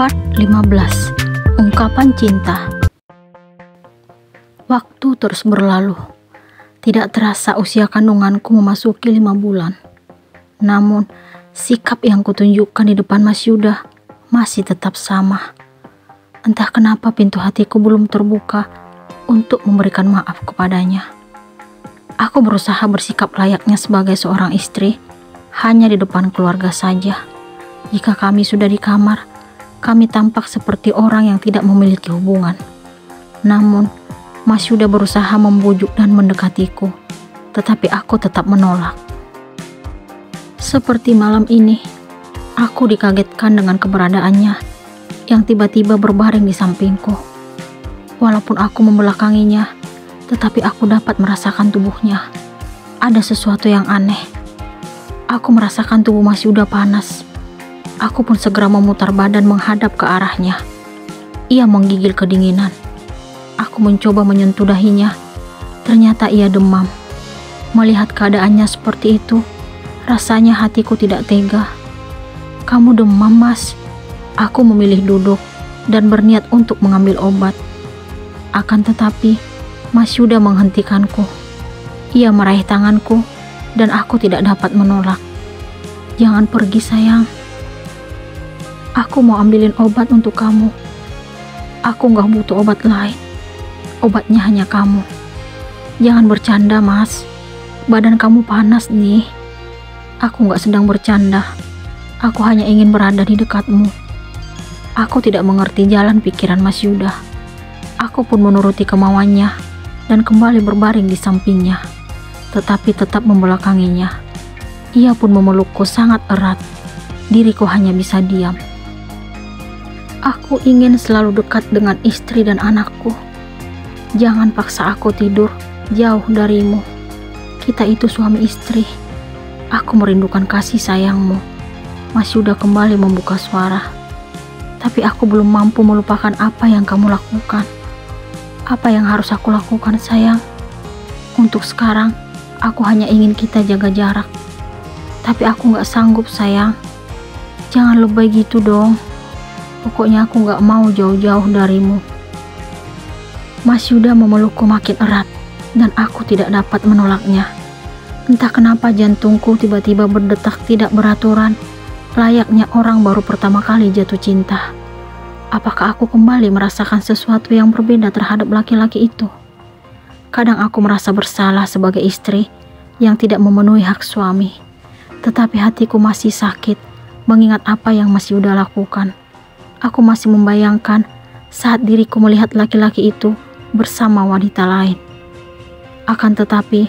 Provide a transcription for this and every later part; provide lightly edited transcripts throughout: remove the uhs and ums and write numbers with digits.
Part 15. Ungkapan cinta. Waktu terus berlalu. Tidak terasa usia kandunganku memasuki 5 bulan. Namun, sikap yang kutunjukkan di depan Mas Yuda masih tetap sama. Entah kenapa pintu hatiku belum terbuka untuk memberikan maaf kepadanya. Aku berusaha bersikap layaknya sebagai seorang istri, hanya di depan keluarga saja. Jika kami sudah di kamar, kami tampak seperti orang yang tidak memiliki hubungan. Namun, Mas Yuda berusaha membujuk dan mendekatiku, tetapi aku tetap menolak. Seperti malam ini, aku dikagetkan dengan keberadaannya yang tiba-tiba berbaring di sampingku. Walaupun aku membelakanginya, tetapi aku dapat merasakan tubuhnya. Ada sesuatu yang aneh. Aku merasakan tubuh Mas Yuda panas. Aku pun segera memutar badan menghadap ke arahnya. Ia menggigil kedinginan. Aku mencoba menyentuh dahinya. Ternyata ia demam. Melihat keadaannya seperti itu, rasanya hatiku tidak tega. "Kamu demam, Mas?" Aku memilih duduk dan berniat untuk mengambil obat. Akan tetapi, Mas Yuda menghentikanku. Ia meraih tanganku dan aku tidak dapat menolak. "Jangan pergi, sayang. Aku mau ambilin obat untuk kamu. Aku gak butuh obat lain. Obatnya hanya kamu. Jangan bercanda, Mas. Badan kamu panas nih." Aku gak sedang bercanda. Aku hanya ingin berada di dekatmu. Aku tidak mengerti jalan pikiran Mas Yuda. Aku pun menuruti kemauannya dan kembali berbaring di sampingnya, tetapi tetap membelakanginya. Ia pun memelukku sangat erat. Diriku hanya bisa diam. Aku ingin selalu dekat dengan istri dan anakku. Jangan paksa aku tidur jauh darimu. Kita itu suami istri. Aku merindukan kasih sayangmu. Mas Yuda kembali membuka suara. Tapi aku belum mampu melupakan apa yang kamu lakukan. Apa yang harus aku lakukan, sayang? Untuk sekarang, aku hanya ingin kita jaga jarak. Tapi aku gak sanggup, sayang. Jangan lebay gitu dong. Pokoknya aku gak mau jauh-jauh darimu. Mas Yuda memelukku makin erat dan aku tidak dapat menolaknya. Entah kenapa jantungku tiba-tiba berdetak tidak beraturan, layaknya orang baru pertama kali jatuh cinta. Apakah aku kembali merasakan sesuatu yang berbeda terhadap laki-laki itu? Kadang aku merasa bersalah sebagai istri yang tidak memenuhi hak suami. Tetapi hatiku masih sakit mengingat apa yang Mas Yuda lakukan. Aku masih membayangkan saat diriku melihat laki-laki itu bersama wanita lain. Akan tetapi,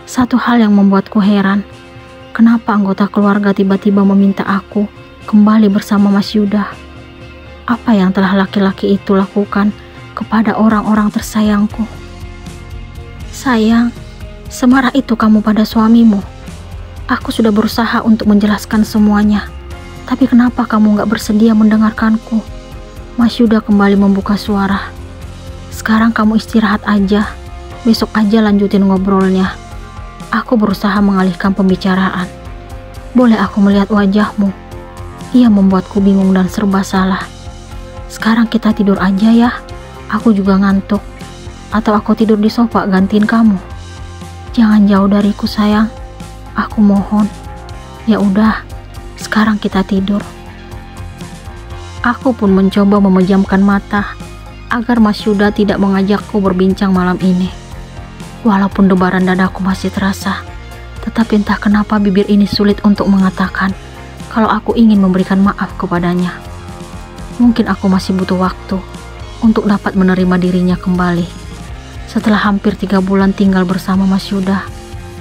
satu hal yang membuatku heran, kenapa anggota keluarga tiba-tiba meminta aku kembali bersama Mas Yuda? Apa yang telah laki-laki itu lakukan kepada orang-orang tersayangku? "Sayang, semarah itu kamu pada suamimu?" Aku sudah berusaha untuk menjelaskan semuanya. Tapi kenapa kamu gak bersedia mendengarkanku? Mas Yuda kembali membuka suara. "Sekarang kamu istirahat aja. Besok aja lanjutin ngobrolnya." Aku berusaha mengalihkan pembicaraan. "Boleh aku melihat wajahmu?" Ia membuatku bingung dan serba salah. "Sekarang kita tidur aja ya. Aku juga ngantuk. Atau aku tidur di sofa gantiin kamu?" "Jangan jauh dariku, sayang. Aku mohon." "Ya udah. Sekarang kita tidur." Aku pun mencoba memejamkan mata agar Mas Yuda tidak mengajakku berbincang malam ini. Walaupun debaran dadaku masih terasa, tetapi entah kenapa bibir ini sulit untuk mengatakan kalau aku ingin memberikan maaf kepadanya. Mungkin aku masih butuh waktu untuk dapat menerima dirinya kembali. Setelah hampir 3 bulan tinggal bersama Mas Yuda,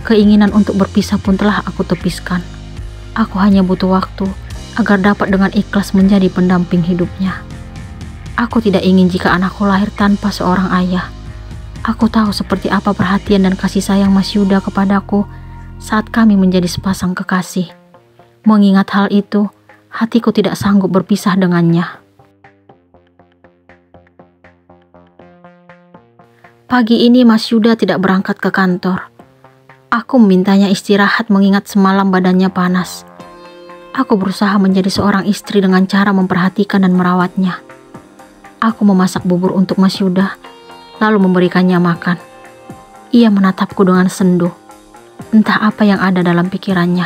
keinginan untuk berpisah pun telah aku tepiskan. Aku hanya butuh waktu agar dapat dengan ikhlas menjadi pendamping hidupnya. Aku tidak ingin jika anakku lahir tanpa seorang ayah. Aku tahu seperti apa perhatian dan kasih sayang Mas Yuda kepadaku saat kami menjadi sepasang kekasih. Mengingat hal itu, hatiku tidak sanggup berpisah dengannya. Pagi ini Mas Yuda tidak berangkat ke kantor. Aku memintanya istirahat mengingat semalam badannya panas. Aku berusaha menjadi seorang istri dengan cara memperhatikan dan merawatnya. Aku memasak bubur untuk Mas Yuda, lalu memberikannya makan. Ia menatapku dengan sendu. Entah apa yang ada dalam pikirannya.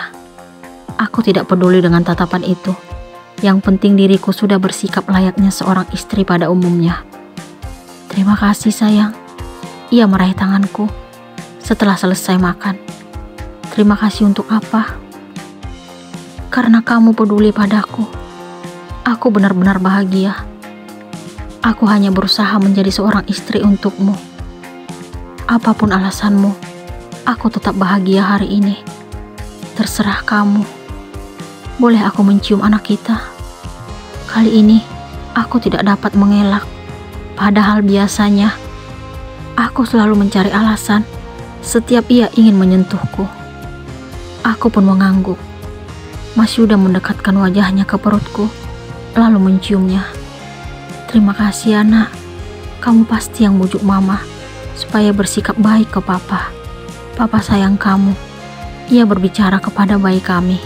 Aku tidak peduli dengan tatapan itu. Yang penting diriku sudah bersikap layaknya seorang istri pada umumnya. Terima kasih sayang. Ia meraih tanganku setelah selesai makan. Terima kasih untuk apa? Karena kamu peduli padaku. Aku benar-benar bahagia. Aku hanya berusaha menjadi seorang istri untukmu. Apapun alasanmu, aku tetap bahagia hari ini. Terserah kamu. Boleh aku mencium anak kita? Kali ini, aku tidak dapat mengelak. Padahal biasanya, aku selalu mencari alasan setiap ia ingin menyentuhku. Aku pun mengangguk. Mas Yuda mendekatkan wajahnya ke perutku, lalu menciumnya. Terima kasih anak, kamu pasti yang bujuk mama supaya bersikap baik ke papa. Papa sayang kamu. Ia berbicara kepada bayi kami.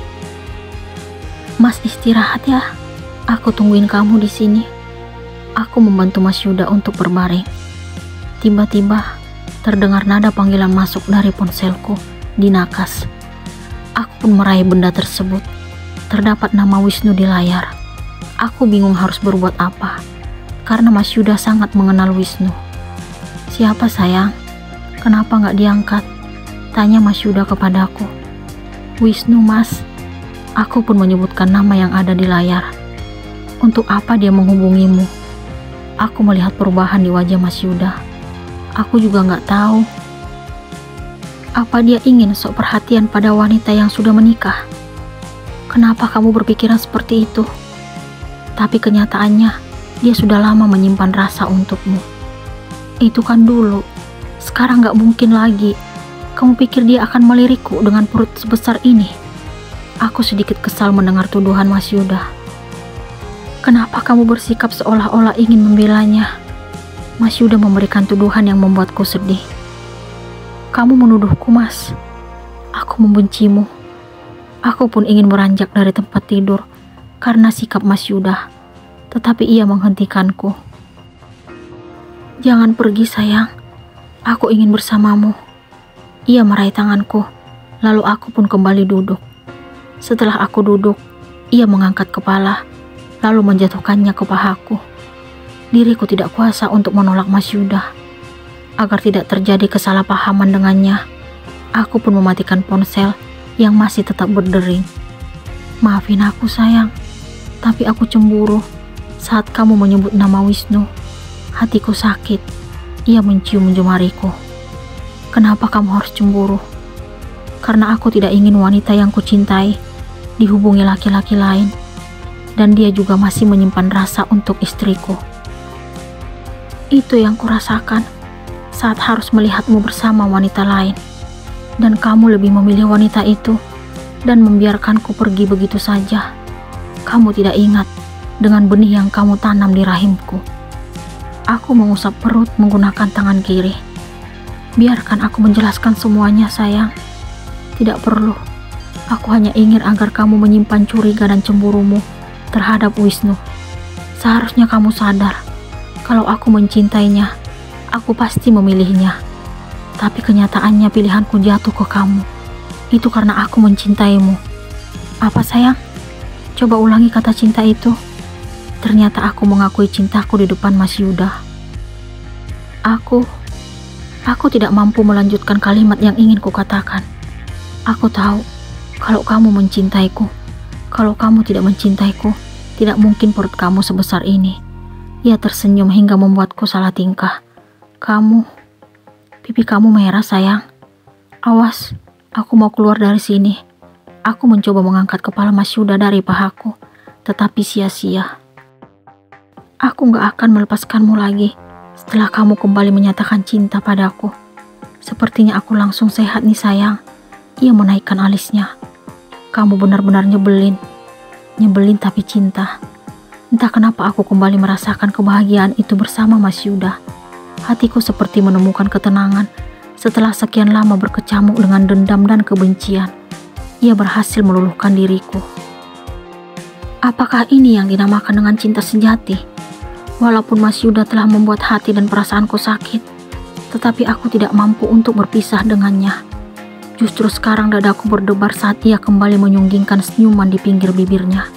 Mas istirahat ya, aku tungguin kamu di sini. Aku membantu Mas Yuda untuk berbaring. Tiba-tiba terdengar nada panggilan masuk dari ponselku di nakas. Aku pun meraih benda tersebut. Terdapat nama Wisnu di layar. Aku bingung harus berbuat apa, karena Mas Yuda sangat mengenal Wisnu. Siapa sayang? Kenapa nggak diangkat? Tanya Mas Yuda kepadaku. Wisnu mas. Aku pun menyebutkan nama yang ada di layar. Untuk apa dia menghubungimu? Aku melihat perubahan di wajah Mas Yuda. Aku juga nggak tahu. Apa dia ingin sok perhatian pada wanita yang sudah menikah? Kenapa kamu berpikiran seperti itu? Tapi kenyataannya, dia sudah lama menyimpan rasa untukmu. Itu kan dulu, sekarang gak mungkin lagi. Kamu pikir dia akan melirikku dengan perut sebesar ini? Aku sedikit kesal mendengar tuduhan Mas Yuda. Kenapa kamu bersikap seolah-olah ingin membelanya? Mas Yuda memberikan tuduhan yang membuatku sedih. Kamu menuduhku, Mas. Aku membencimu. Aku pun ingin beranjak dari tempat tidur karena sikap Mas Yuda, tetapi ia menghentikanku. Jangan pergi sayang, aku ingin bersamamu. Ia meraih tanganku, lalu aku pun kembali duduk. Setelah aku duduk, ia mengangkat kepala, lalu menjatuhkannya ke pahaku. Diriku tidak kuasa untuk menolak Mas Yuda. Agar tidak terjadi kesalahpahaman dengannya, aku pun mematikan ponsel yang masih tetap berdering. Maafin aku sayang, tapi aku cemburu saat kamu menyebut nama Wisnu. Hatiku sakit. Ia mencium jemariku. Kenapa kamu harus cemburu? Karena aku tidak ingin wanita yang kucintai dihubungi laki-laki lain, dan dia juga masih menyimpan rasa untuk istriku. Itu yang kurasakan saat harus melihatmu bersama wanita lain. Dan kamu lebih memilih wanita itu dan membiarkanku pergi begitu saja. Kamu tidak ingat dengan benih yang kamu tanam di rahimku. Aku mengusap perut menggunakan tangan kiri. Biarkan aku menjelaskan semuanya sayang. Tidak perlu. Aku hanya ingin agar kamu menyimpan curiga dan cemburumu terhadap Wisnu. Seharusnya kamu sadar kalau aku mencintainya, aku pasti memilihnya. Tapi kenyataannya pilihanku jatuh ke kamu. Itu karena aku mencintaimu. Apa sayang? Coba ulangi kata cinta itu. Ternyata aku mengakui cintaku di depan Mas Yuda. Aku tidak mampu melanjutkan kalimat yang ingin kukatakan. Aku tahu kalau kamu mencintaiku. Kalau kamu tidak mencintaiku, tidak mungkin perut kamu sebesar ini. Ia tersenyum hingga membuatku salah tingkah. Pipi kamu merah sayang. Awas, aku mau keluar dari sini. Aku mencoba mengangkat kepala Mas Yuda dari pahaku, tetapi sia-sia. Aku gak akan melepaskanmu lagi setelah kamu kembali menyatakan cinta padaku. Sepertinya aku langsung sehat nih sayang. Ia menaikkan alisnya. Kamu benar-benar nyebelin. Nyebelin tapi cinta. Entah kenapa aku kembali merasakan kebahagiaan itu bersama Mas Yuda. Hatiku seperti menemukan ketenangan setelah sekian lama berkecamuk dengan dendam dan kebencian. Ia berhasil meluluhkan diriku. Apakah ini yang dinamakan dengan cinta sejati? Walaupun Mas Yuda telah membuat hati dan perasaanku sakit, tetapi aku tidak mampu untuk berpisah dengannya. Justru sekarang dadaku berdebar saat ia kembali menyunggingkan senyuman di pinggir bibirnya.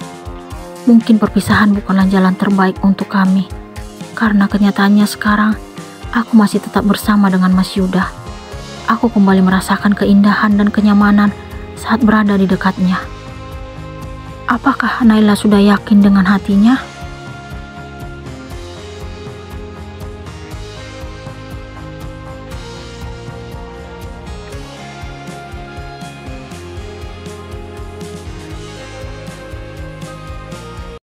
Mungkin perpisahan bukanlah jalan terbaik untuk kami, karena kenyataannya sekarang aku masih tetap bersama dengan Mas Yuda. Aku kembali merasakan keindahan dan kenyamanan saat berada di dekatnya. Apakah Naila sudah yakin dengan hatinya?